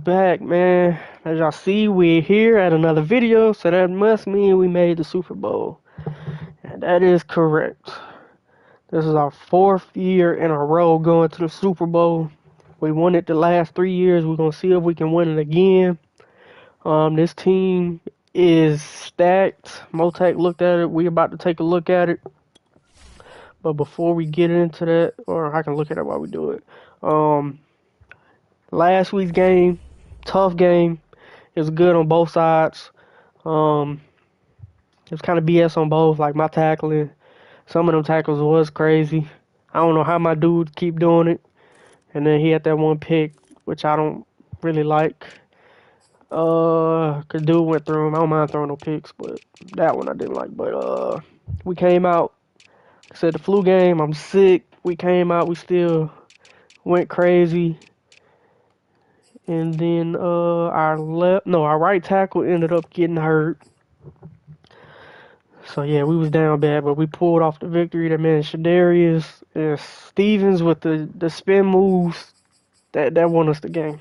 back, man. As y'all see, we're here at another video, so that must mean we made the Super Bowl. And that is correct. This is our fourth year in a row going to the Super Bowl. We won it the last 3 years. We're gonna see if we can win it again. This team is stacked. Motec looked at it. We about to take a look at it. But before we get into that, or I can look at it while we do it. Last week's game, tough game. It was good on both sides. It was kind of BS on both. Like my tackling, some of them tackles was crazy. I don't know how my dude keep doing it. And then he had that one pick, which I don't really like. Cause dude went through him. I don't mind throwing no picks, but that one I didn't like. But we came out. I said the flu game. I'm sick. We came out. We still went crazy. And then our right tackle ended up getting hurt. So yeah, we was down bad, but we pulled off the victory. That man Shadarius and Stevens with the spin moves that won us the game.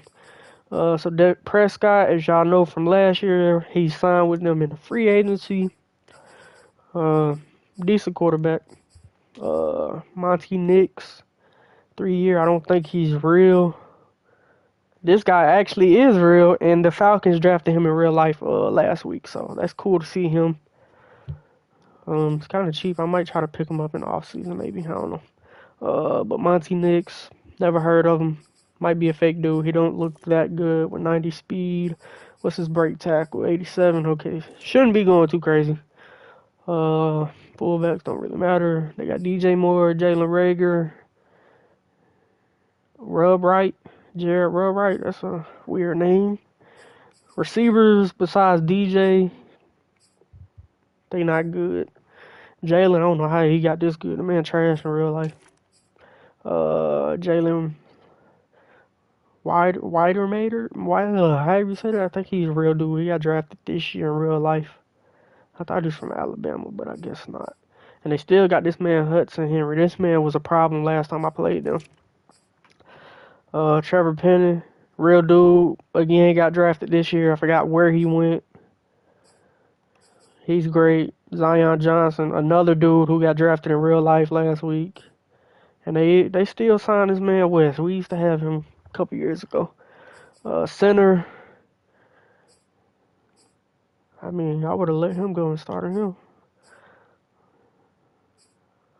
So Dak Prescott, as y'all know from last year, he signed with them in the free agency. Decent quarterback. Monty Nix, 3 year. I don't think he's real. This guy actually is real, and the Falcons drafted him in real life last week, so that's cool to see him. It's kind of cheap. I might try to pick him up in the offseason, maybe. I don't know. But Monty Nix, never heard of him. Might be a fake dude. He don't look that good with 90 speed. What's his break tackle? 87. Okay, shouldn't be going too crazy. Fullbacks don't really matter. They got DJ Moore, Jalen Rager, Jared Rubwright. That's a weird name. Receivers besides DJ, they not good. Jalen, I don't know how he got this good. The man trash in real life. Jalen however you say that, I think he's a real dude. He got drafted this year in real life. I thought he was from Alabama, but I guess not. And they still got this man Hudson Henry. This man was a problem last time I played them. Trevor Penning, real dude. Again, got drafted this year. I forgot where he went. He's great. Zion Johnson, another dude who got drafted in real life last week. And they still signed this man West. We used to have him a couple years ago. Center. I mean, I would have let him go and started him.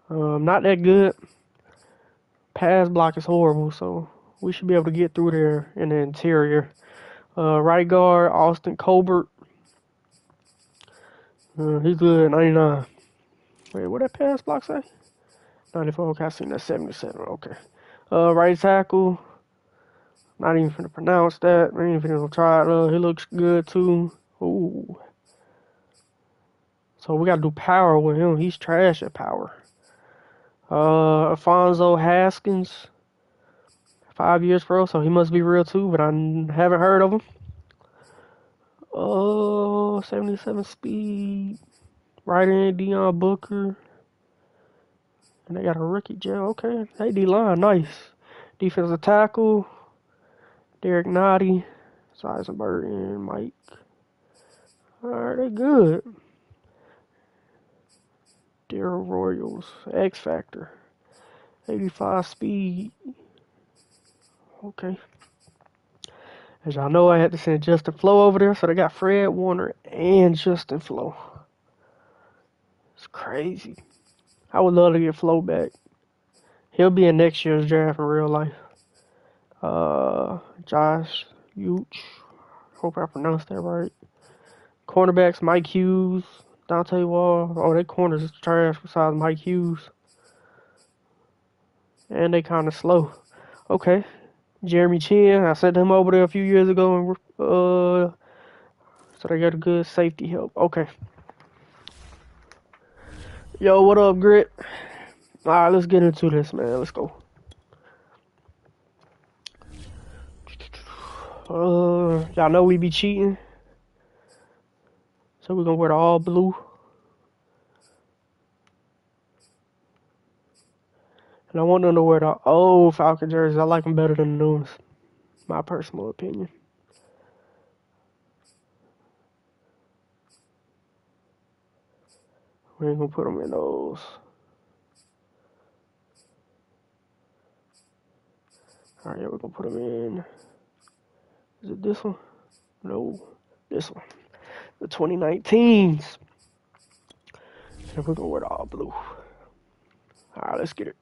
Not that good. Pass block is horrible, so we should be able to get through there in the interior. Right guard, Austin Colbert. He's good, 99. Wait, what that pass block say? 94, okay, I seen that 77, okay. Right tackle, not even finna pronounce that. I ain't finna try it. He looks good too. Ooh. So we gotta do power with him. He's trash at power. Alfonso Haskins, 5 years pro, so he must be real too, but I haven't heard of him. 77 speed. Right in Deion Booker. And they got a rookie jail. Okay. Hey, D-line, nice. Defensive tackle. Derek Nottie. Seisenberg and Mike. Alright, they good. Darryl Royals. X Factor. 85 speed. Okay. As y'all know, I had to send Justin Flo over there, so they got Fred Warner and Justin Flo. It's crazy. I would love to get Flo back. He'll be in next year's draft in real life. Josh Uch. Hope I pronounced that right. Cornerbacks, Mike Hughes, Dante Wall. Oh, they corners is trash besides Mike Hughes. And they kind of slow. Okay. Jeremy Chin. I sent him over there a few years ago. And so they got a good safety help. Okay. Yo, what up, Grit? Alright, let's get into this, man. Let's go. Y'all know we be cheating. So we're gonna wear the all blue. And I want them to wear the old Falcon jerseys. I like them better than the new ones. My personal opinion. We ain't gonna put them in those. All right, yeah, we're gonna put them in. Is it this one? No, this one. The 2019s. And we're gonna wear the all blue. All right, let's get it.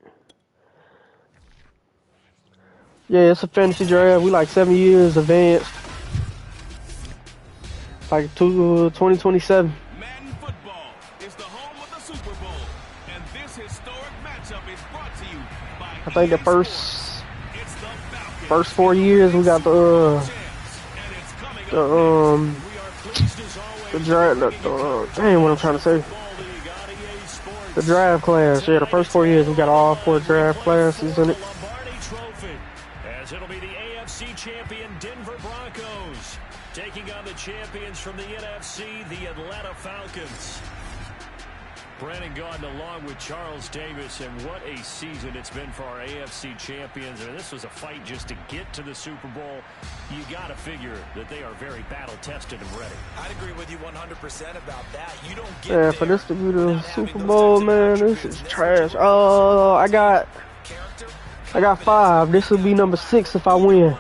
Yeah, it's a fantasy draft. We like 7 years advanced. Like 2027. Madden football is the home of the Superbowl, and this historic matchup is brought to you by I think the first 4 years we got the draft. Dang, what I'm trying to say. The draft class. Yeah, the first 4 years we got all 4 draft classes in it. As it'll be the AFC champion Denver Broncos taking on the champions from the NFC, the Atlanta Falcons. Brandon Gaudin along with Charles Davis, and what a season it's been for our AFC champions. I mean, this was a fight just to get to the Super Bowl. You got to figure that they are very battle-tested and ready. I'd agree with you 100% about that. You don't get yeah, for this to be the Super Bowl, man, this is trash. Oh, I got 5. This will be number 6 if I win.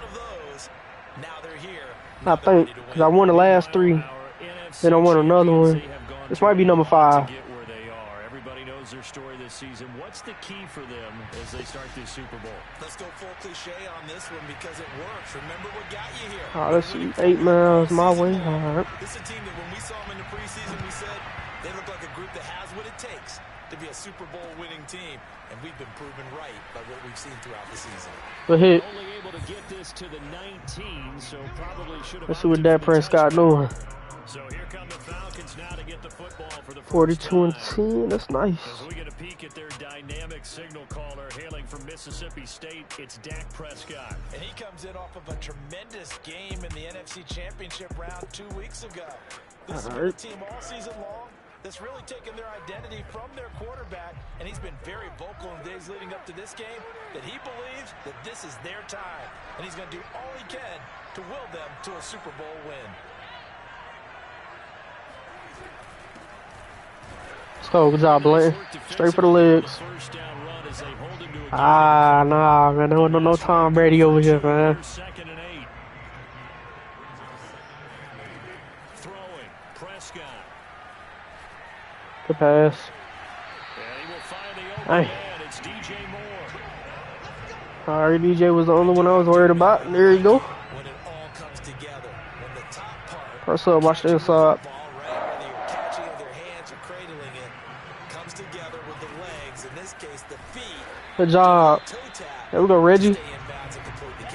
I think, because I won the last 3. Then I won another one. This might be number 5. Everybody knows their story this season. What's the key for them as they start this Super Bowl? Let's go full cliche on this one because it works. Remember what got you here. All right, let's see. 8 miles my way. All right. This is a team that when we saw them in the preseason, we said they look like a group that has what it takes to be a Super Bowl winning team. And we've been proven right by what we've seen throughout the season. Good hit. Only able to get this to the 19, so probably should have. Let's see what Dak Prescott doing. So here come the Falcons now to get the football for the 42-10. That's nice. As we get a peek at their dynamic signal caller hailing from Mississippi State, it's Dak Prescott. And he comes in off of a tremendous game in the NFC Championship round 2 weeks ago. This is a team all season long that's really taken their identity from their quarterback, and he's been very vocal in days leading up to this game that he believes that this is their time, and he's going to do all he can to will them to a Super Bowl win. Let's go. Good job, Blanton. Straight for the legs. Ah, nah, man. No Tom Brady over here, man. Good pass. Hey. All right, DJ was the only one I was worried about. There you go. Press up, watch the inside. Good job. There we go, Reggie.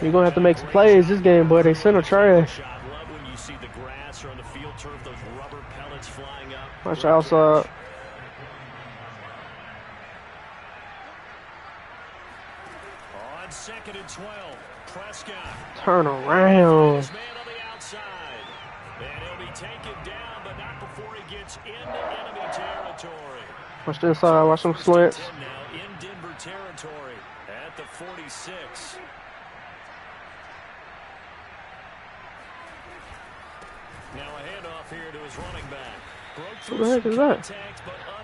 You're going to have to make some plays this game, boy. They center trash. Watch the outside. On 2nd and 12, Prescott. Turn around. And he'll be taken down, but not before he gets into enemy territory. Watch the inside. Watch them slants. Now in Denver territory at the 46. Now a handoff here to his running back. What the heck is that?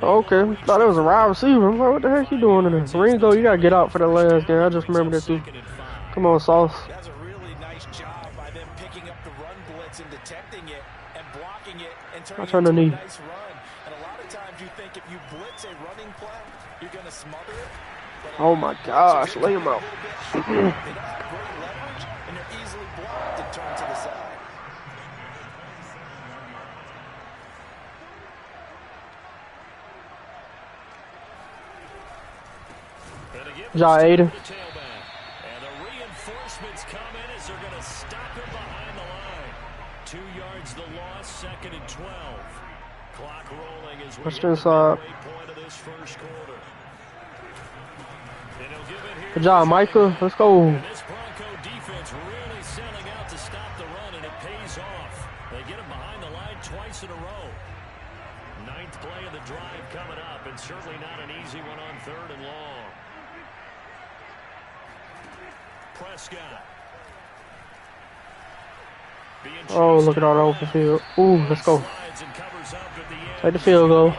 Oh, okay, thought it was a wide receiver. I'm like, what the heck you doing in there? Ringo, you gotta get out for the last game. I just remember that too. Come on, Sauce. That's a really nice job by them picking up the run blitz and detecting it and blocking it and turning it into a nice run. And a lot of times you think if you blitz a running play, you're gonna smother it. Oh my gosh, lay him out. They don't have great leverage and they're easily blocked and turned to the side. Ja, Aiden. And the reinforcements come in as they're going to stop him behind the line. 2 yards the loss, 2nd and 12. Clock rolling as we hit the midway point of this first quarter. And he'll give it here. Good job, Micah. Let's go. And this Bronco defense really selling out to stop the run, and it pays off. They get him behind the line twice in a row. 9th play of the drive coming up, and certainly not an easy one on 3rd and long. Prescott. Oh, look at all the open field. Ooh, let's go. Take the field goal.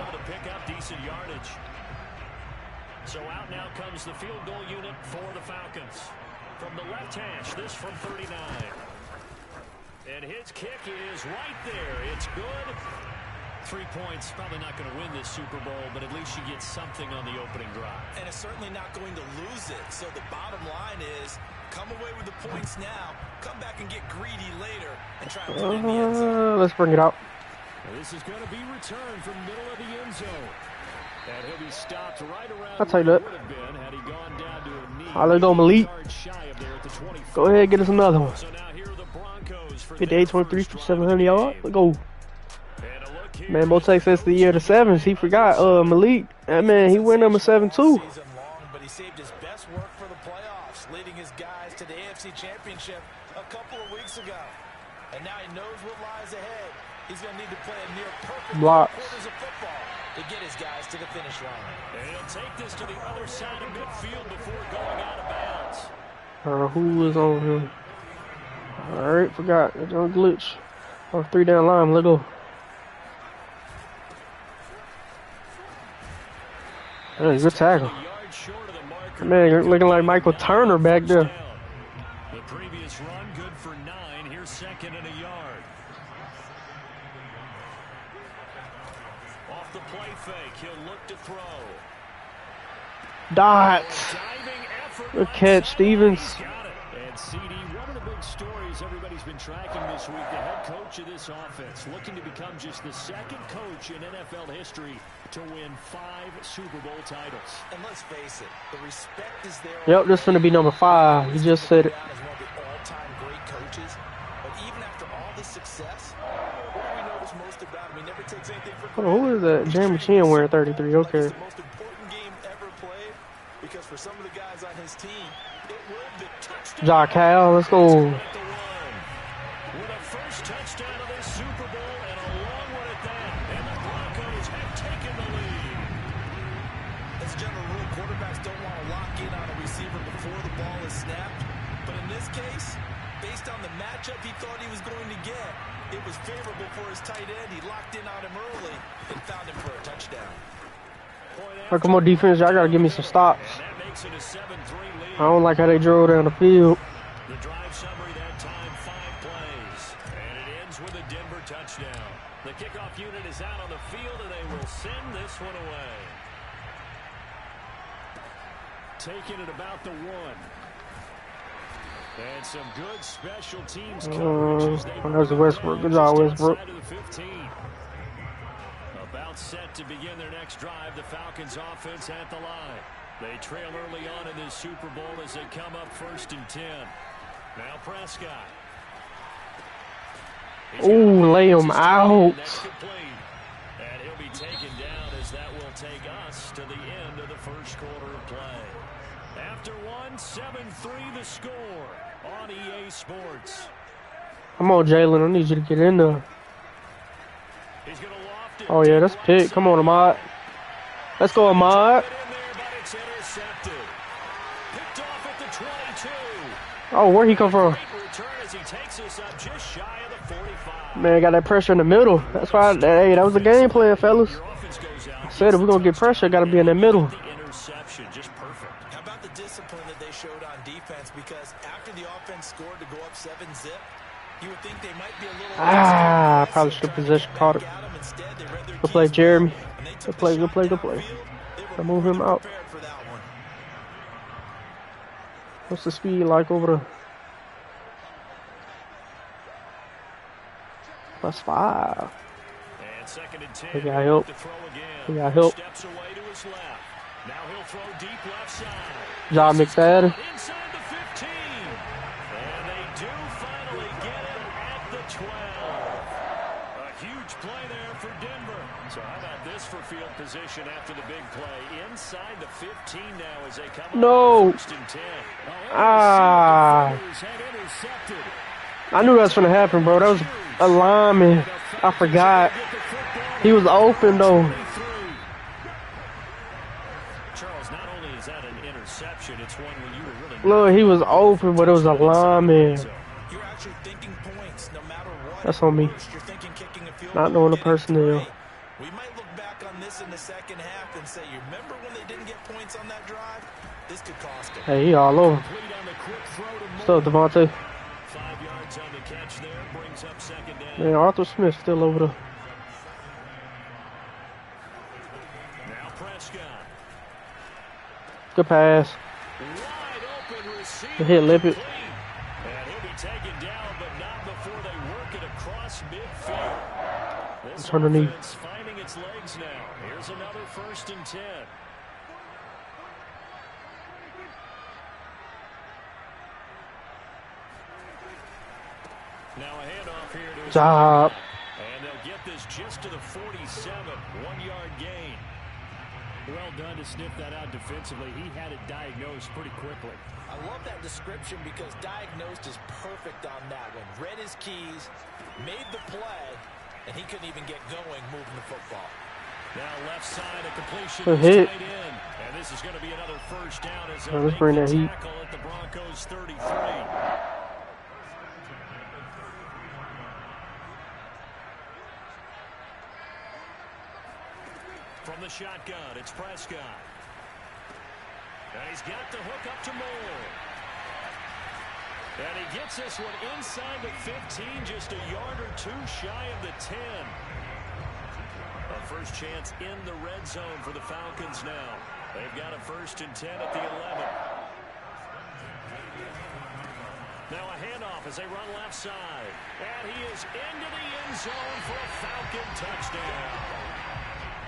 comes the field goal unit for the Falcons. From the left hash, this from 39. And his kick is right there. It's good. 3 points, probably not going to win this Super Bowl, but at least you get something on the opening drive. And it's certainly not going to lose it. So the bottom line is, come away with the points now, come back and get greedy later, and try to put it in the end zone. Let's bring it out. This is going to be returned from middle of the end zone. And he'll be stopped right around I'll take that. where he would have been had he gone down to a knee. All right, let's go, Malik. Shy of there at the 24. Go ahead, get us another one. So now here are the Broncos for 58-23 for 700 yards. Let's go. And a look here. Man, Bo takes us the year to sevens. He forgot Malik. That man, he went number 7 too. Season long, but he saved his best work for the playoffs, leading his guys to the AFC Championship a couple of weeks ago. And now he knows what lies ahead. He's going to need to play a near perfect Blocks. quarters of football to get his guys to the finish line. And he'll take this to the other side of midfield before going out of bounds. Who was on him? Alright, forgot. It's on glitch. On 3 down line, let's go. Hey, good tackle. A yard short of the marker. Man, you're looking like Michael Turner back there. The previous run good for 9. Here's second and a yard. Off the play fake, he'll look to throw. Dots. Diving effort. Good catch, Stevens. Got it. And CD, one of the big stories everybody's been tracking this week, the head coach of this offense, looking to become just the second coach in NFL history to win 5 Super Bowl titles. And let's face it, the respect is there. Yep, this is going to be number 5. He just said it. As one of the all-time great coaches, but even after all this success, what do we notice most about him? He never takes anything for Hold on, who is that? Jeremy Chin wearing 33. Okay. It's the most important game ever played because for some of the guys on his team, it will be touchdown. Ja Cal, let's go. With a first touchdown of this Super Bowl and a long one at that. And the Broncos have taken the lead. As a general rule, quarterbacks don't want to lock in on a receiver before the ball is snapped. But in this case, based on the matchup he thought he was going to get, it was favorable for his tight end. He locked in on him early and found him for a touchdown. Come on, defense. Y'all got to give me some stops. And that makes it a 7-3 lead. I don't like how they drove down the field. The drive summary that time, 5 plays. And it ends with a Denver touchdown. The kickoff unit is out on the field, and they will send this one away. Taking it about the 1. And some good special teams coverage. As they there's Westbrook. Good job, Westbrook. outside of the 15. About set to begin their next drive. The Falcons offense at the line. They trail early on in this Super Bowl as they come up 1st and 10. Now Prescott. Ooh, lay him out. That's complete. And he'll be taken down as that will take us to the end of the first quarter of play. After 1, 7-3 the score on EA Sports. Come on, Jalen. I need you to get in there. He's going to loft it. Oh, yeah, that's pick. Come on, Ahmad. Let's go, Ahmad. Get in there, but it's intercepted. Picked off at the 22. Oh, where'd he come from? Great return as he takes us up just shy of the 45. Man, got that pressure in the middle. That's why, hey, that was the game plan, fellas. Your offense goes out. I said if we're going to get pressure, got to be in the middle. The interception, just perfect. How about the discipline that they showed on defense? Because after the offense scored to go up 7-zip, you would think they might be a little... Probably should have possession caught it. Good play, Jeremy. Good play, good play, good play. I move him out. What's the speed like over there? +5. And 2nd and 10. He got help. To throw again. He got help. Steps away to his left. Now he'll throw deep left side. John McFadden. Inside the 15. And they do finally get him at the 12. A huge play there for Denver. So how about this for field position after the big play? Inside the 15 now as they come No. up 1st and 10. Ah. Had intercepted. I knew that was going to happen, bro. That was a lineman. I forgot. He was open, though. Charles, not only is that an interception, it's one when you were really... Look, he was open, but it was a lineman. You're actually thinking points no matter what. That's on me. You're thinking kicking a field Not goal, knowing the getting personnel. three. We might look back on this in the second half and say, you remember when they didn't get points on that drive? This could cost them. Hey, he all over. Still Devontae. 5 yards on the catch there, brings up second down. Man, Arthur Smith still over there. Now Prescott. Good pass. Wide open receiver. The hit Lippett. And he'll be taken down, but not before they work it across midfield. This It's underneath. offense finding its legs now. Here's another 1st and 10. Now a handoff here to his Job. and they'll get this just to the 47, 1-yard gain. Well done to sniff that out defensively. He had it diagnosed pretty quickly. I love that description because diagnosed is perfect on that one. Read his keys, made the play, and he couldn't even get going moving the football. Now left side, a completion Good is hit. tight in. And this is going to be another 1st down as Yeah, they'll let's make bring the that heat. tackle at the Broncos 33. From the shotgun, it's Prescott. And he's got the hook up to Moore. And he gets this one inside the 15, just a yard or two shy of the 10. A first chance in the red zone for the Falcons now. They've got a 1st and 10 at the 11. Now a handoff as they run left side. And he is into the end zone for a Falcon touchdown.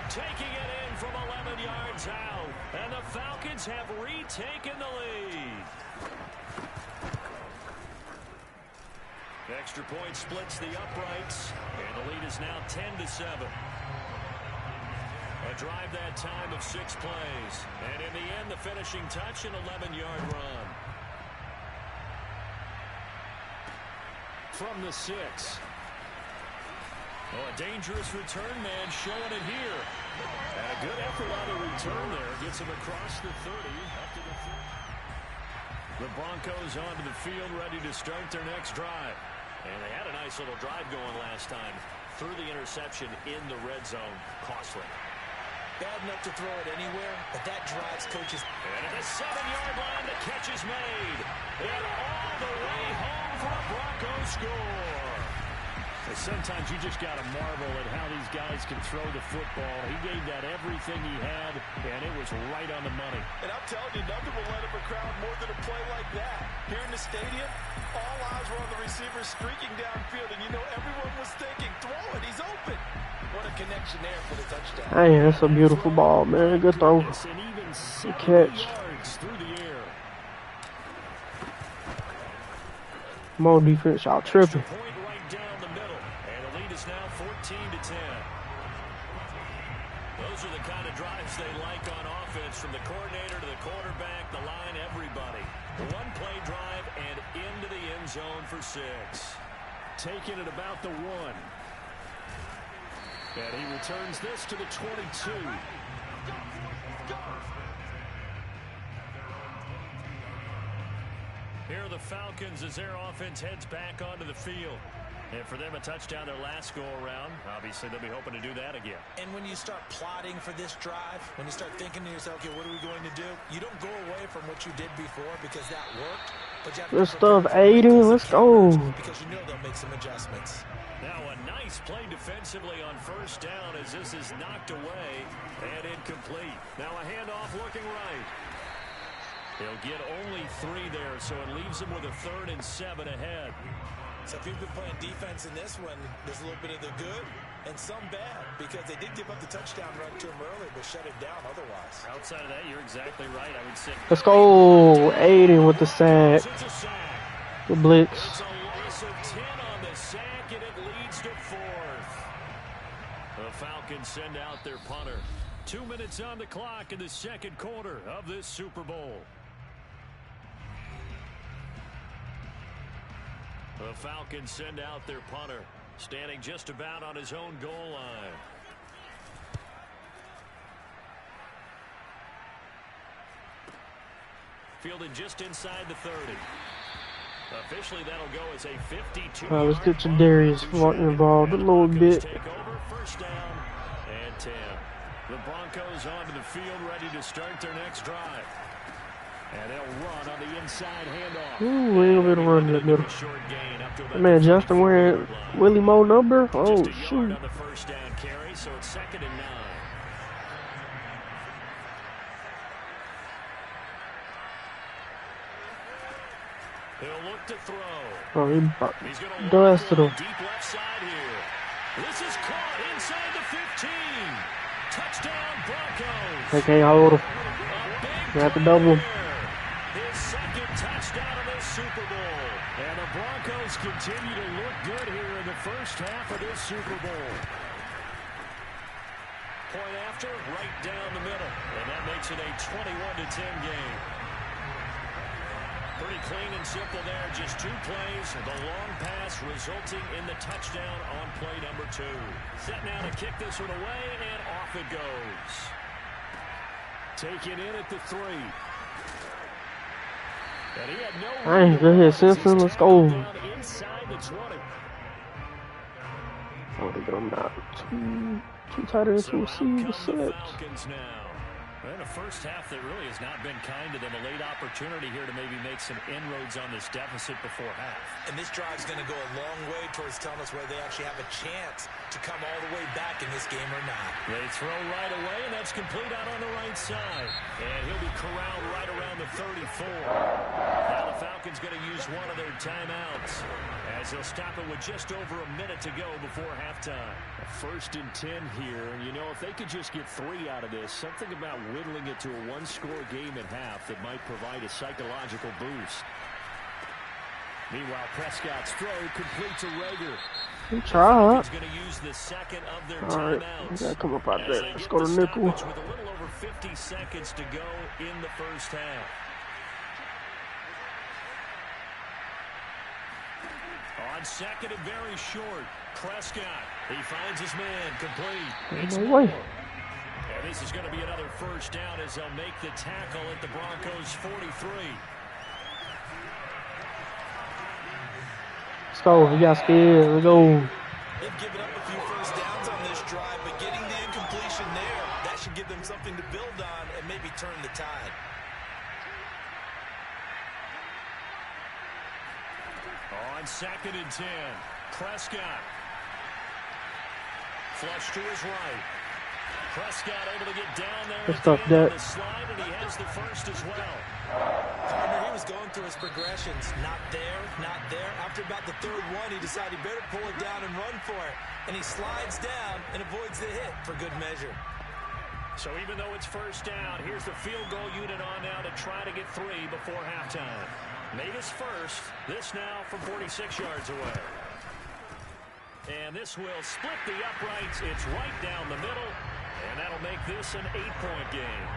Taking it in from 11 yards out. And the Falcons have retaken the lead. Extra point splits the uprights. And the lead is now 10-7. A drive that time of 6 plays. And in the end, the finishing touch, an 11-yard run. From the 6. Oh, a dangerous return man showing it here. And a good effort on the return there. Gets him across the 30. Up to the 40. The Broncos onto the field, ready to start their next drive. And they had a nice little drive going last time. Through the interception in the red zone. Costly. Bad enough to throw it anywhere, but that drives coaches. And at the 7-yard line, the catch is made. And all the way home for a Broncos score. And sometimes you just got to marvel at how these guys can throw the football. He gave that everything he had, and it was right on the money. And I'm telling you, nothing will light up a crowd more than a play like that. Here in the stadium, all eyes were on the receiver streaking downfield, and you know everyone was thinking, throw it, he's open. What a connection there for the touchdown. Hey, that's a beautiful ball, man. Good throw. And even 70 catch. yards through the air. Come on, defense. Y'all tripping. Point right down the middle. And the lead is now 14-10. Those are the kind of drives they like on offense, from the coordinator to the quarterback, the line, everybody. One-play drive and into the end zone for 6. Taking it about the 1. And he returns this to the 22. Here are the Falcons as their offense heads back onto the field. And for them, a touchdown their last go-around. Obviously, they'll be hoping to do that again. And when you start plotting for this drive, when you start thinking to yourself, okay, what are we going to do? You don't go away from what you did before because that worked. But you have to Good stuff, Aiden. Let's go. because you know they'll make some adjustments. Now a nice play defensively on 1st down as this is knocked away and incomplete. Now a handoff looking right. He'll get only 3 there, so it leaves him with a 3rd and 7 ahead. So if you've been playing defense in this one, there's a little bit of the good and some bad, because they did give up the touchdown run to him early, but shut it down otherwise. Outside of that, you're exactly right. I would say. Let's go. Aiden with the sack. It's a sack. The blitz. It's a loss of 10 on the sack, and it leads to 4th. The Falcons send out their punter. 2 minutes on the clock in the second quarter of this Super Bowl. The Falcons send out their punter, standing just about on his own goal line. Fielded just inside the 30. Officially, that'll go as a 52. Let's get to Darius involved a little bit. Take over, 1st down, and The Broncos onto the field, ready to start their next drive. And they'll run on the inside handoff. Ooh, a little bit of run in the middle. Man, Justin wearing Willie Moe number? Oh, shoot. On the first down carry, so it's 2nd and 9. He'll look to throw. Oh, He's going to dusted him. deep left side here. This is caught inside the 15. Touchdown Broncos. They can't hold him. You have to double him. His 2nd touchdown of this Super Bowl. And the Broncos continue to look good here in the first half of this Super Bowl. Point after, right down the middle. And that makes it a 21-10 game. Pretty clean and simple there. Just 2 plays. The long pass resulting in the touchdown on play number 2. Set now to kick this one away, and off it goes. Taken in at the 3. And he had no. All right, go ahead, Simpson. Let's go. Inside the 20. Oh, they're going to knock two tight ends to receive the set. In the first half, that really has not been kind to them. A late opportunity here to maybe make some inroads on this deficit before half. And this drive's going to go a long way towards telling us whether they actually have a chance to come all the way back in this game or not. They throw right away, and that's complete out on the right side. And he'll be corralled right around the 34. Now the Falcons going to use one of their timeouts as they'll stop it with just over a minute to go before halftime. 1st and 10 here, and you know, if they could just get 3 out of this, something about whittling it to a 1-score game at half that might provide a psychological boost. Meanwhile, Prescott's throw complete to Rager. Good try. He's going to use the 2nd of their All right, timeouts. we gotta come up out there. Let's go to nickel. With a little over 50 seconds to go in the first half. On 2nd and very short, Prescott. He finds his man complete. It's No way. And this is going to be another first down as they'll make the tackle at the Broncos' 43. Let's go. We got scared. Let's go. They've given up a few first downs on this drive, but getting the incompletion there, that should give them something to build on and maybe turn the tide. On 2nd and 10, Prescott. Flush to his right. Prescott able to get down there Good at stuff, the end Dak. of the slide, and he has the first as well. Partner, he was going through his progressions. Not there, not there. After about the 3rd one, he decided he better pull it down and run for it. And he slides down and avoids the hit for good measure. So even though it's first down, here's the field goal unit on now to try to get 3 before halftime. Made his first. This now from 46 yards away. And this will split the uprights. It's right down the middle. And that'll make this an 8-point game.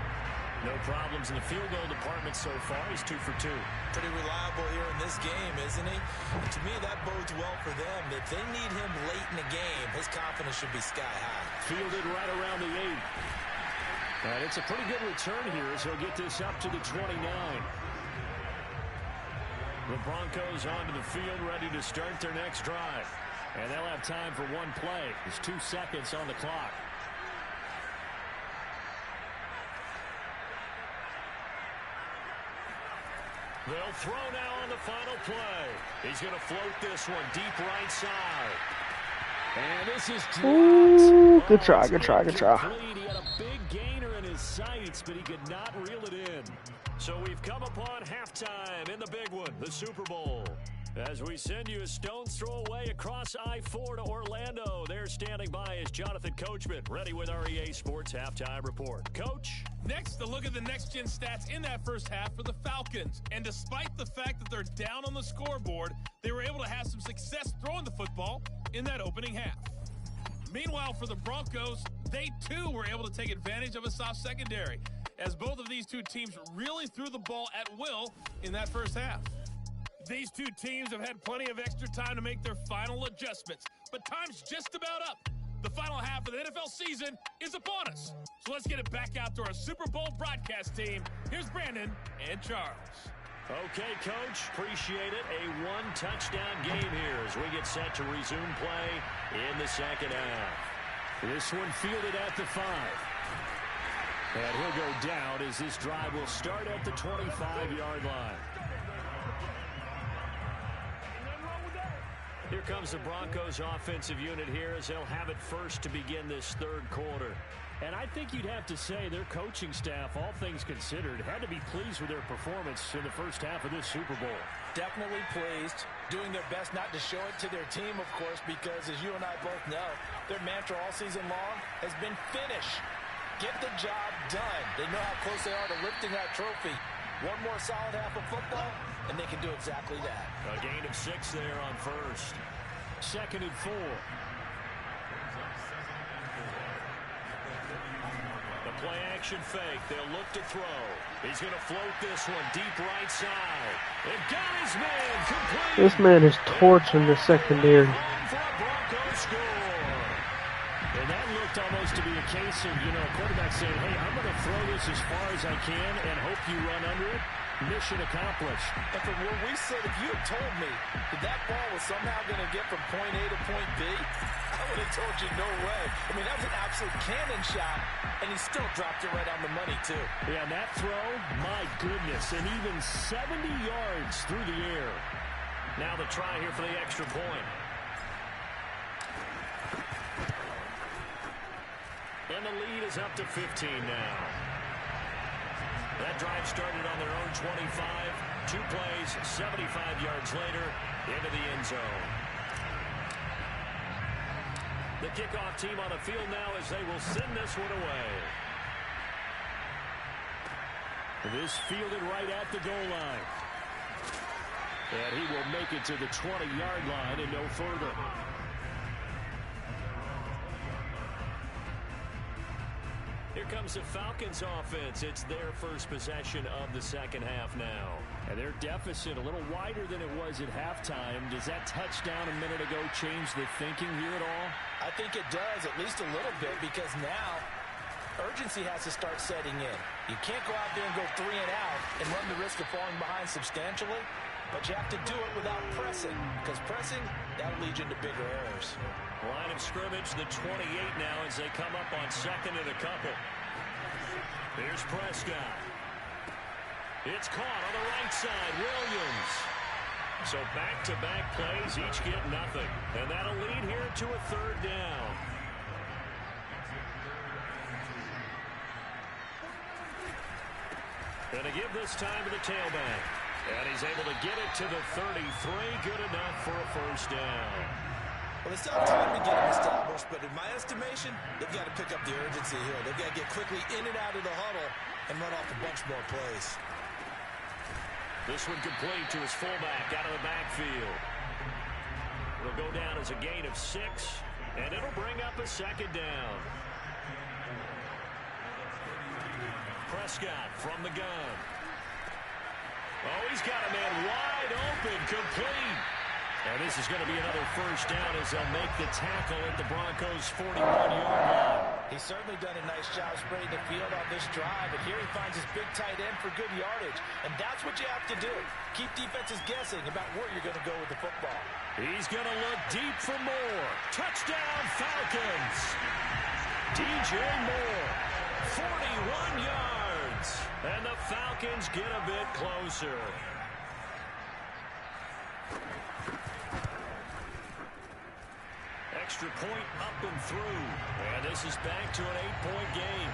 No problems in the field goal department so far. He's 2 for 2. Pretty reliable here in this game, isn't he? And to me, that bodes well for them. If they need him late in the game, his confidence should be sky high. Fielded right around the 8. And it's a pretty good return here as he'll get this up to the 29. The Broncos onto the field, ready to start their next drive. And they'll have time for 1 play. There's 2 seconds on the clock. They'll throw now on the final play. He's going to float this one deep right side. And this is dropped. Ooh, good try, good try, good try. He had a big gainer in his sights, but he could not reel it in. So we've come upon halftime in the big one, the Super Bowl. As we send you a stone's throw away across I-4 to Orlando. There standing by is Jonathan Coachman, ready with our EA Sports Halftime Report. Coach? Next, a look at the next-gen stats in that first half for the Falcons. And despite the fact that they're down on the scoreboard, they were able to have some success throwing the football in that opening half. Meanwhile, for the Broncos, they too were able to take advantage of a soft secondary, as both of these two teams really threw the ball at will in that first half. These two teams have had plenty of extra time to make their final adjustments, but time's just about up. The final half of the NFL season is upon us. So let's get it back out to our Super Bowl broadcast team. Here's Brandon and Charles. Okay, Coach, appreciate it. A 1-touchdown game here as we get set to resume play in the second half. This one fielded at the 5. And he'll go down as this drive will start at the 25-yard line. Here comes the Broncos offensive unit here as they'll have it first to begin this third quarter. And I think you'd have to say their coaching staff, all things considered, had to be pleased with their performance in the first half of this Super Bowl. Definitely pleased, doing their best not to show it to their team, of course, because as you and I both know, their mantra all season long has been finish. Get the job done. They know how close they are to lifting that trophy. One more solid half of football, and they can do exactly that. A gain of 6 there on first. 2nd and 4. The play action fake. They'll look to throw. He's going to float this one deep right side. It got his man complete. This man is torching the secondary. For a Broncos score. And that looked almost to be a case of, a quarterback saying, hey, I'm going to throw this as far as I can and hope you run under it. Mission accomplished. And from where we sit, if you had told me that that ball was somehow going to get from point A to point B, I would have told you no way. I mean, that was an absolute cannon shot, and he still dropped it right on the money, too. Yeah, and that throw, my goodness, and even 70 yards through the air. Now the try here for the extra point. And the lead is up to 15 now. That drive started on their own 25. 2 plays, 75 yards later, into the end zone. The kickoff team on the field now as they will send this one away. This fielded right at the goal line. And he will make it to the 20-yard line and no further. Here comes the Falcons offense. It's their first possession of the second half now. And their deficit a little wider than it was at halftime. Does that touchdown a minute ago change the thinking here at all? I think it does, at least a little bit, because now urgency has to start setting in. You can't go out there and go 3 and out and run the risk of falling behind substantially, but you have to do it without pressing, because pressing, that'll lead you into bigger errors. Line of scrimmage, the 28 now as they come up on 2nd and a couple. Here's Prescott. It's caught on the right side, Williams. So back-to-back plays, each get nothing. And that'll lead here to a 3rd down. Gonna give this time to the tailback. And he's able to get it to the 33. Good enough for a 1st down. Well, they still have time to get them established, but in my estimation, they've got to pick up the urgency here. They've got to get quickly in and out of the huddle and run off a bunch more plays. This one complete to his fullback out of the backfield. It'll go down as a gain of 6, and it'll bring up a 2nd down. Prescott from the gun. Oh, he's got a man wide open, complete. And this is going to be another 1st down as they'll make the tackle at the Broncos' 41-yard line. He's certainly done a nice job spreading the field on this drive, and here he finds his big tight end for good yardage. And that's what you have to do. Keep defenses guessing about where you're going to go with the football. He's going to look deep for more. Touchdown, Falcons. DJ Moore, 41 yards. And the Falcons get a bit closer. Extra point up and through. And this is back to an 8-point game.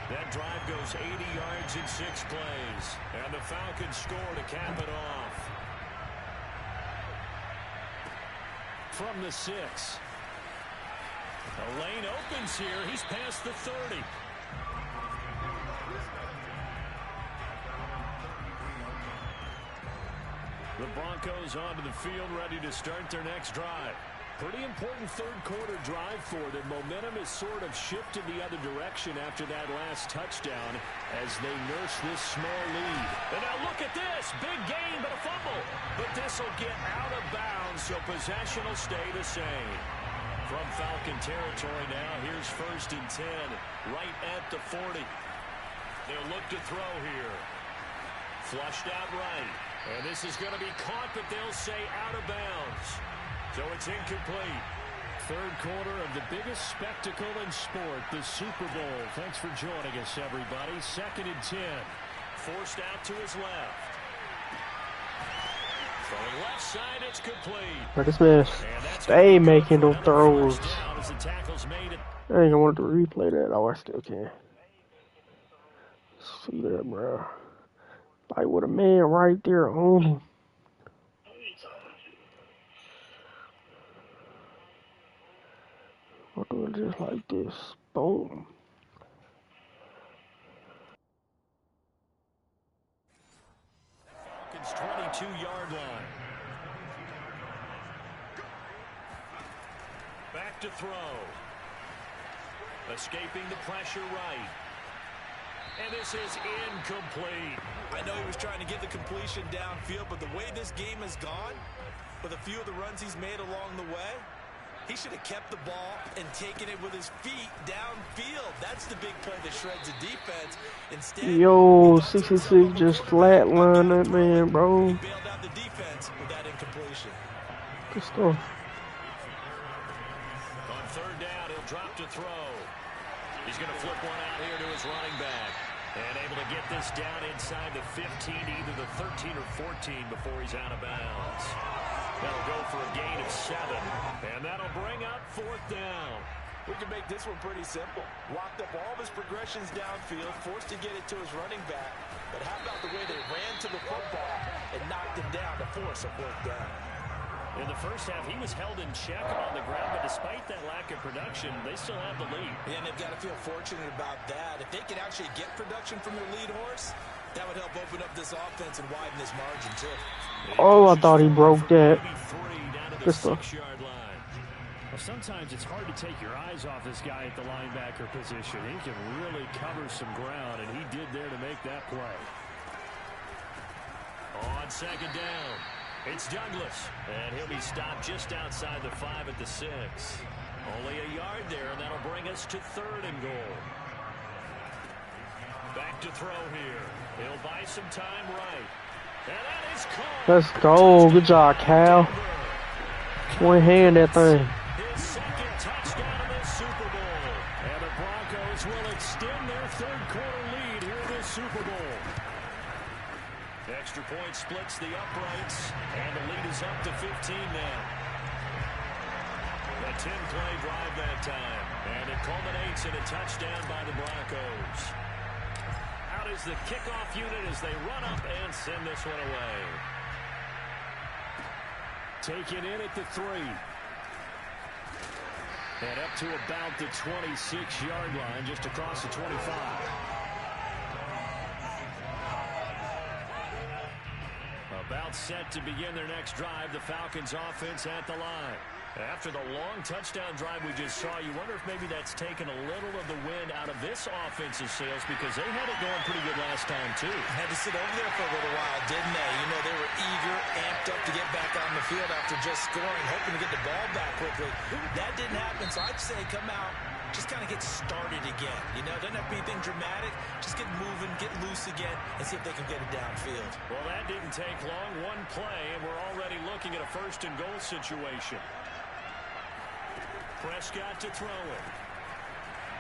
That drive goes 80 yards in 6 plays. And the Falcons score to cap it off. From the 6. The lane opens here. He's past the 30. The Broncos onto the field, ready to start their next drive. Pretty important 3rd quarter drive for them. Momentum has sort of shifted the other direction after that last touchdown as they nurse this small lead. And now look at this. Big gain, but a fumble. But this will get out of bounds, so possession will stay the same. From Falcon territory now, here's 1st and 10, right at the 40. They'll look to throw here. Flushed out right. And this is going to be caught, but they'll say out of bounds. So it's incomplete. third quarter of the biggest spectacle in sport, the Super Bowl. Thanks for joining us, everybody. 2nd and 10. Forced out to his left. From the left side, it's complete. But this man stay making those throws. I ain't gonna want to replay that. Oh, I still can. See that, bro. Like with a man right there on him. I'll do it just like this. Boom. Falcons 22-yard line. Back to throw. Escaping the pressure right. And this is incomplete. I know he was trying to get the completion downfield, but the way this game has gone, with a few of the runs he's made along the way, he should have kept the ball and taken it with his feet downfield. That's the big play that shreds the defense. Instead, yo, 66 just flatlined that man, bro. He bailed out the defense with that incompletion. Good stuff. On 3rd down, he'll drop to throw. He's going to flip one out here to his running back. And able to get this down inside the 15, either the 13 or 14 before he's out of bounds. That'll go for a gain of 7. And that'll bring up 4th down. We can make this one pretty simple. Walked up all of his progressions downfield, forced to get it to his running back. But how about the way they ran to the football and knocked him down to force a 4th down? In the first half, he was held in check on the ground, but despite that lack of production, they still have the lead. And they've got to feel fortunate about that. If they can actually get production from their lead horse, that would help open up this offense and widen this margin, too. Oh, I thought he broke that. Good stuff. Well, sometimes it's hard to take your eyes off this guy at the linebacker position. He can really cover some ground, and he did there to make that play. On 2nd down. It's Douglas, and he'll be stopped just outside the 5 at the 6. Only a yard there, and that'll bring us to 3rd and goal. Back to throw here. He'll buy some time right. And that is caught. Let's go. Good job, Cal. One hand that thing. His 2nd touchdown in the Super Bowl. And the Broncos will extend their 3rd quarter lead here in the Super Bowl. Extra point splits the uprights, and the lead is up to 15 now. A 10-play drive that time, and it culminates in a touchdown by the Broncos. Out is the kickoff unit as they run up and send this one away. Taken in at the 3. And up to about the 26-yard line, just across the 25. About set to begin their next drive, the Falcons offense at the line. After the long touchdown drive we just saw, you wonder if maybe that's taken a little of the wind out of this offensive sails, because they had it going pretty good last time, too. Had to sit over there for a little while, didn't they? You know, they were eager, amped up to get back on the field after just scoring, hoping to get the ball back quickly. That didn't happen, so I'd say come out, just kind of get started again. You know, doesn't have to be anything dramatic. Just get moving, get loose again, and see if they can get it downfield. Well, that didn't take long. One play, and we're already looking at a 1st and goal situation. Prescott to throw it.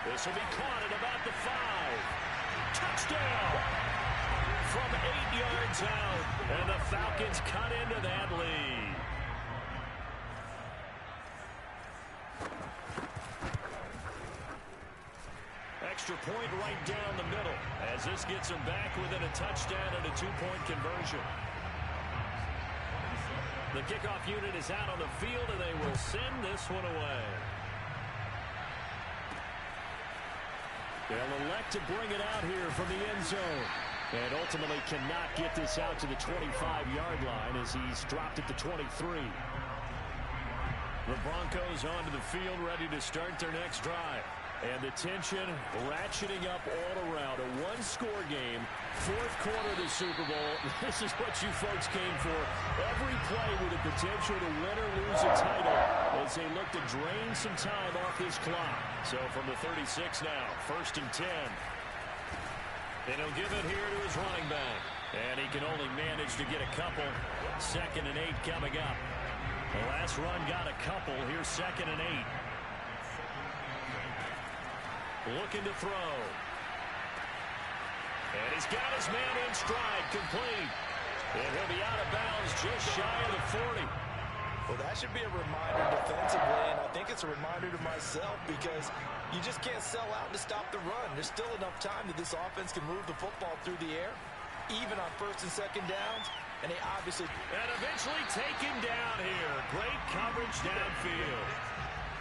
This will be caught at about the 5. Touchdown! From 8 yards out, and the Falcons cut into that lead. Extra point right down the middle, as this gets them back within a touchdown and a 2-point conversion. The kickoff unit is out on the field, and they will send this one away. They'll elect to bring it out here from the end zone, and ultimately cannot get this out to the 25-yard line as he's dropped at the 23. The Broncos onto the field, ready to start their next drive. And the tension ratcheting up all around. A one-score game, 4th quarter of the Super Bowl. This is what you folks came for. Every play with the potential to win or lose a title as they look to drain some time off this clock. So from the 36 now, 1st and 10. And he'll give it here to his running back. And he can only manage to get a couple. 2nd and 8 coming up. The last run got a couple. Here's 2nd and 8. Looking to throw. And he's got his man in stride, complete. And he'll be out of bounds just shy of the 40. Well, that should be a reminder defensively, and I think it's a reminder to myself because you just can't sell out to stop the run. There's still enough time that this offense can move the football through the air, even on 1st and 2nd downs, and they obviously... And eventually taken down here. Great coverage downfield.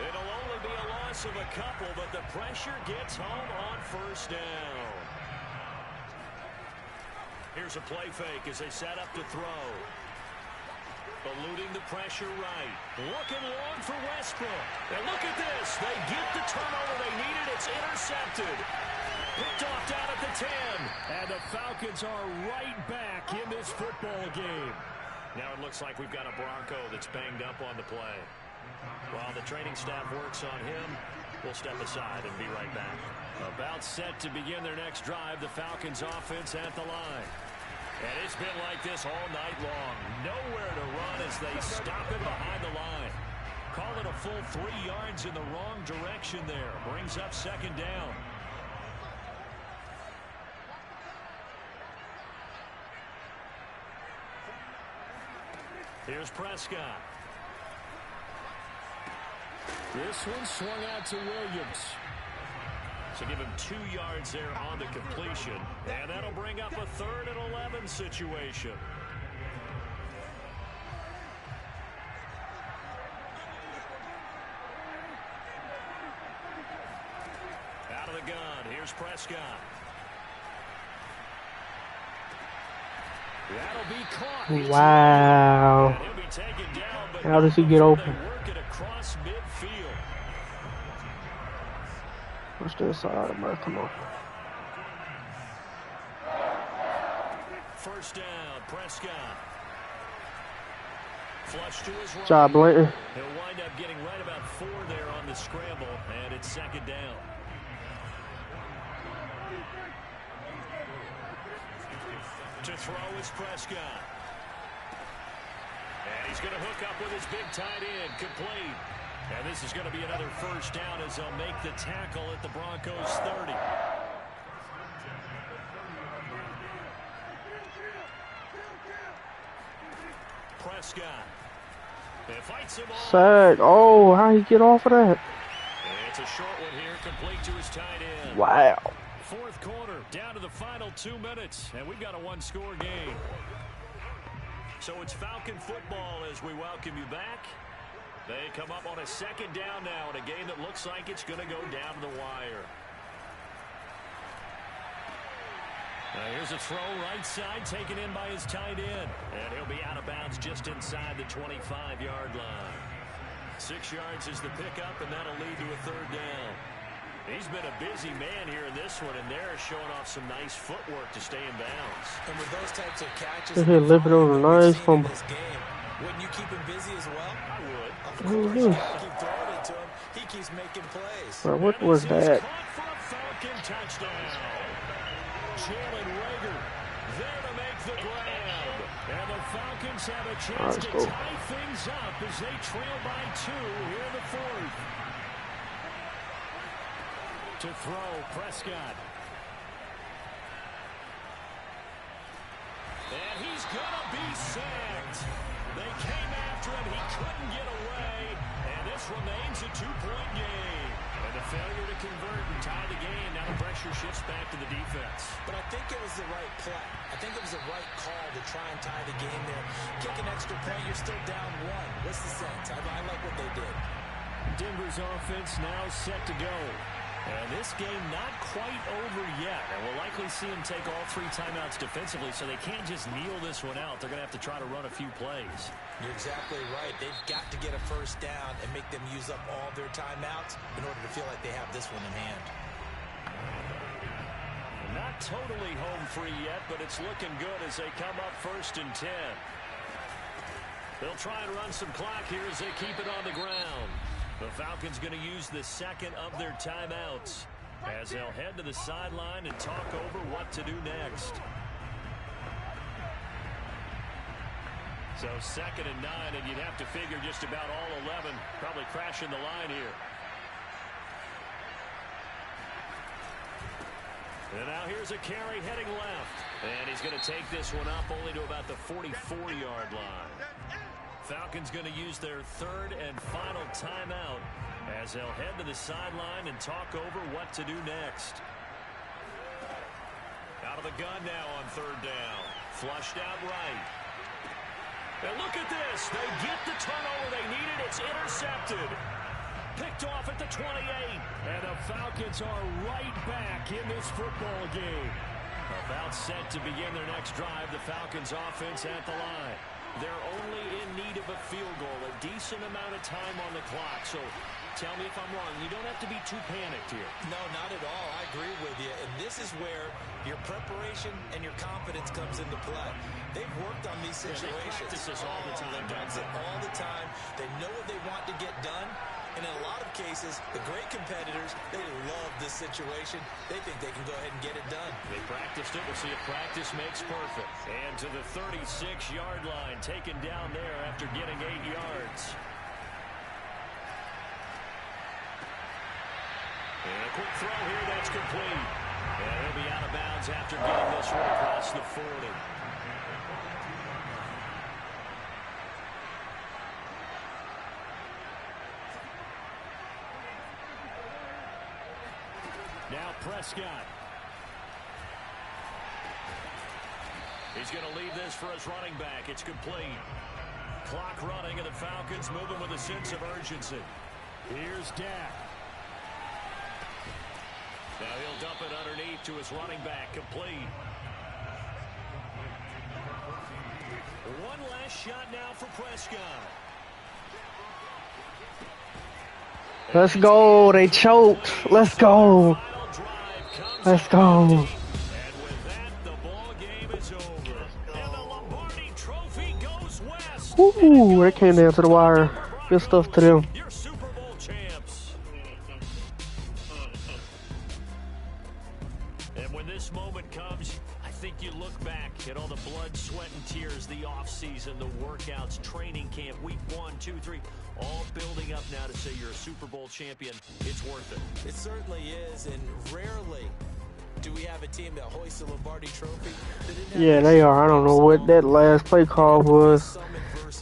It'll only be a loss of a couple, but the pressure gets home on 1st down. Here's a play fake as they set up to throw. Eluding the pressure right. Looking long for Westbrook. And look at this. They get the turnover they needed. It's intercepted. Picked off down at the 10. And the Falcons are right back in this football game. Now it looks like we've got a Bronco that's banged up on the play. While the training staff works on him, we'll step aside and be right back. About set to begin their next drive, the Falcons offense at the line. And it's been like this all night long. Nowhere to run as they stop it behind the line. Call it a full 3 yards in the wrong direction there. Brings up 2nd down. Here's Prescott. This one swung out to Williams. So give him 2 yards there on the completion. And that'll bring up a 3rd and 11 situation. Out of the gun. Here's Prescott. That'll be caught. Wow. And he'll be taken down, but How does he get open? work it across midfield. Push this side, man. Come on. 1st down, Prescott. Flush to his right. Job, Blanton. He'll wind up getting right about 4 there on the scramble, and it's 2nd down. To throw is Prescott. And he's going to hook up with his big tight end, complete. And this is going to be another 1st down as they'll make the tackle at the Broncos 30. Prescott. And fights him off. Sack. Oh, how he get off of that? And it's a short one here, complete to his tight end. Wow. 4th quarter, down to the final 2 minutes, and we've got a 1-score game. So it's Falcon football as we welcome you back. They come up on a 2nd down now in a game that looks like it's going to go down to the wire. Now here's a throw right side taken in by his tight end. And he'll be out of bounds just inside the 25-yard line. 6 yards is the pickup, and that'll lead to a 3rd down. He's been a busy man here in this one, and they're showing off some nice footwork to stay in bounds. And with those types of catches, Look at living on a nice fumble. Wouldn't you keep him busy as well? I would. Of course, you keep throwing it to him. He keeps making plays. Bro, what was that? Caught for a Falcon touchdown. Jalen Rager there to make the grab. And the Falcons have a chance to tie things up as they trail by 2 here in the 4th. To throw, Prescott. And he's going to be sacked. They came after him. He couldn't get away. And this remains a 2-point game. And the failure to convert and tie the game. Now the pressure shifts back to the defense. But I think it was the right play. I think it was the right call to try and tie the game there. Kick an extra point. You're still down 1. What's the sense? I like what they did. Denver's offense now set to go. And this game not quite over yet. And we'll likely see him take all 3 timeouts defensively, so they can't just kneel this one out. They're going to have to try to run a few plays. You're exactly right. They've got to get a 1st down and make them use up all their timeouts in order to feel like they have this one in hand. Not totally home free yet, but it's looking good as they come up 1st and 10. They'll try and run some clock here as they keep it on the ground. The Falcons going to use the 2nd of their timeouts as they'll head to the sideline and talk over what to do next. So 2nd and 9, and you'd have to figure just about all 11 probably crashing the line here. And now here's a carry heading left. And he's going to take this one up only to about the 44-yard line. Falcons going to use their 3rd and final timeout as they'll head to the sideline and talk over what to do next. Out of the gun now on 3rd down. Flushed out right. And look at this. They get the turnover they needed. It's intercepted. Picked off at the 28. And the Falcons are right back in this football game. About set to begin their next drive. The Falcons offense at the line. They're only in need of a field goal. A decent amount of time on the clock. So tell me if I'm wrong. You don't have to be too panicked here. No, not at all. I agree with you. And this is where your preparation and your confidence comes into play. They've worked on these situations. They practice this all the time. They practice it all the time. They know what they want to get done. And in a lot of cases, the great competitors, they love this situation. They think they can go ahead and get it done. They practiced it. We'll see if practice makes perfect. And to the 36-yard line, taken down there after getting 8 yards. And a quick throw here, that's complete. And he'll be out of bounds after getting this one across the 40. Now Prescott. He's going to lead this for his running back. It's complete. Clock running, and the Falcons moving with a sense of urgency. Here's Dak. Now he'll dump it underneath to his running back. Complete. One last shot now for Prescott. Let's go. They choked. Let's go. Let's go. And with that, the ball game is over. And the Lombardi Trophy goes west. Ooh, that came down to the wire. Good stuff to them. Your Super Bowl champs. And when this moment comes, I think you look back at all the blood, sweat, and tears, the offseason, the workouts, training camp, week 1, 2, 3, all building up now to say you're a Super Bowl champion. It's worth it. It certainly is, and rarely do we have a team that hoists the Lombardi Trophy. Yeah, they are. I don't know what that last play call was.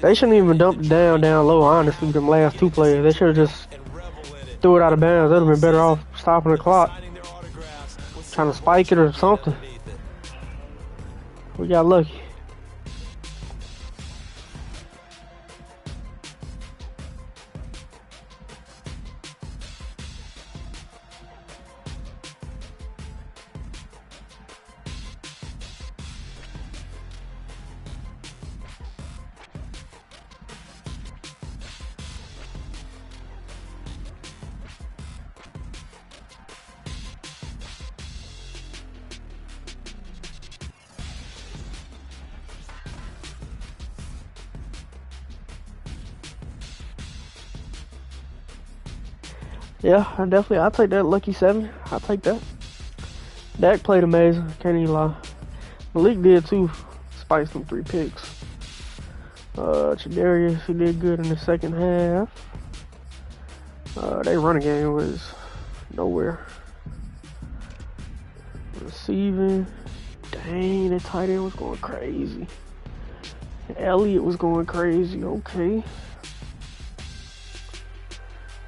They shouldn't even dump it down low, honestly, them last 2 players. They should have just threw it out of bounds. They'd have been better off stopping the clock. Trying to spike it or something. We got lucky. Yeah, I'll take that lucky 7. I'll take that. Dak played amazing. Can't even lie. Malik did too. Spiked some 3 picks. Chidarius, he did good in the second half. Their running game was nowhere. Receiving. Dang, that tight end was going crazy. Elliott was going crazy. Okay.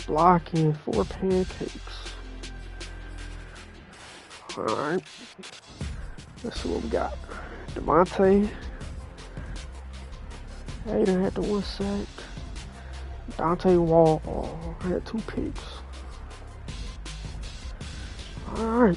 Blocking 4 pancakes. Alright. Let's see what we got. Devontae. Aiden had the 1 sack. Dante Wall had 2 picks. Alright.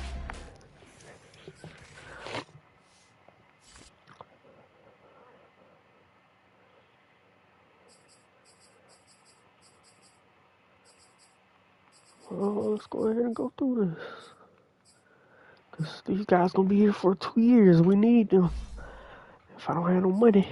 Well, let's go ahead and go through this. Because these guys going to be here for 2 years. We need them. If I don't have no money.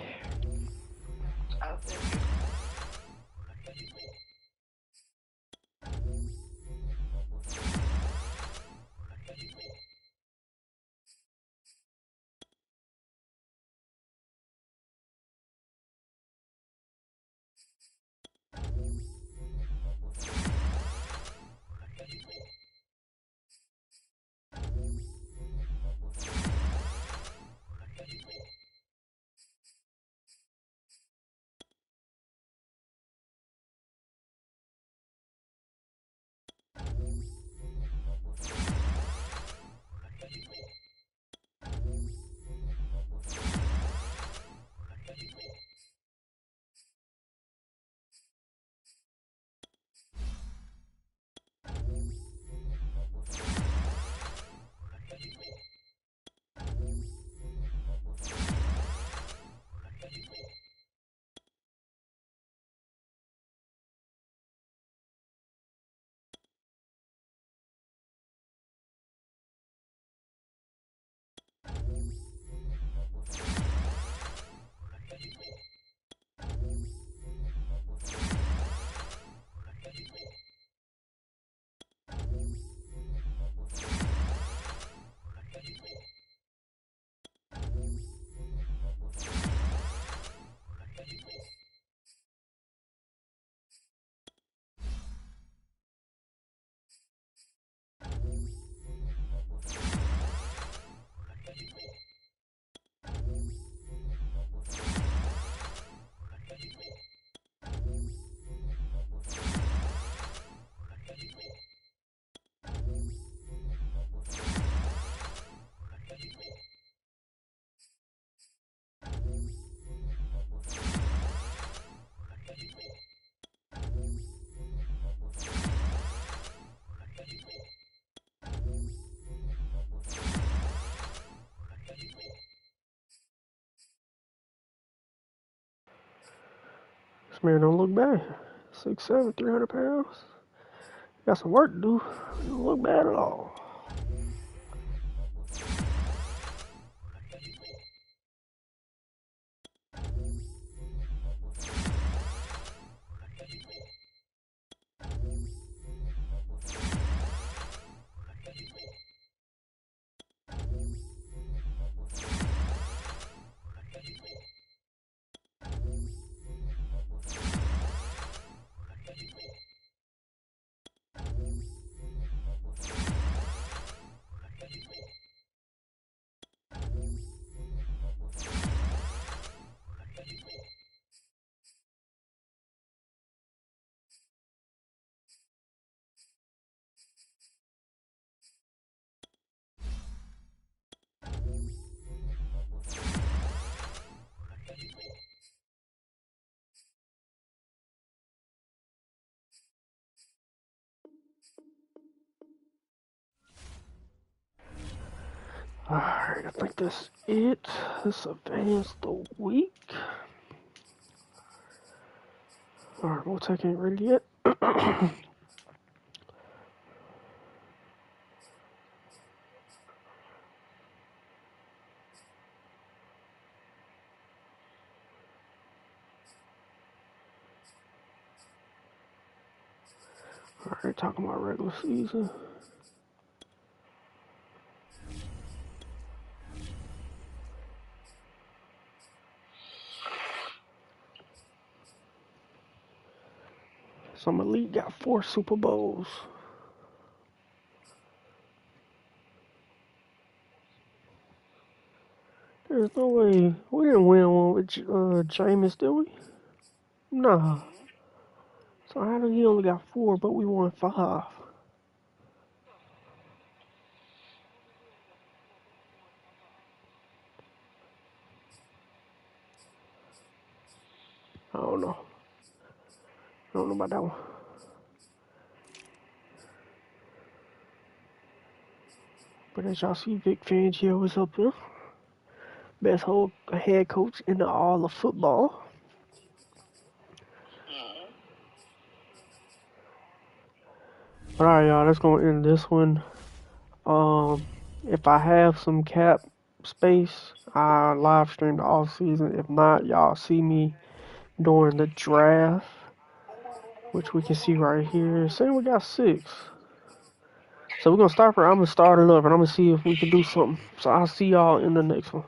This man don't look bad. 6'7", 300 pounds. Got some work to do. Don't look bad at all. Alright, I think that's it. Let's advance the week. Alright, Multech ain't ready yet. Alright, talking about regular season. Some elite got 4 Super Bowls. There's no way we didn't win one with Jameis, did we? Nah. So how did he only got 4, but we won 5? I don't know. I don't know about that one. But as y'all see, Vic Fangio is up there. Best whole head coach in all of football. But alright, y'all, that's gonna end this one. If I have some cap space, I live stream the off season. If not, y'all see me during the draft, which we can see right here. Saying we got 6. So we're gonna start for. I'm gonna start it up, and I'm gonna see if we can do something. So I'll see y'all in the next one.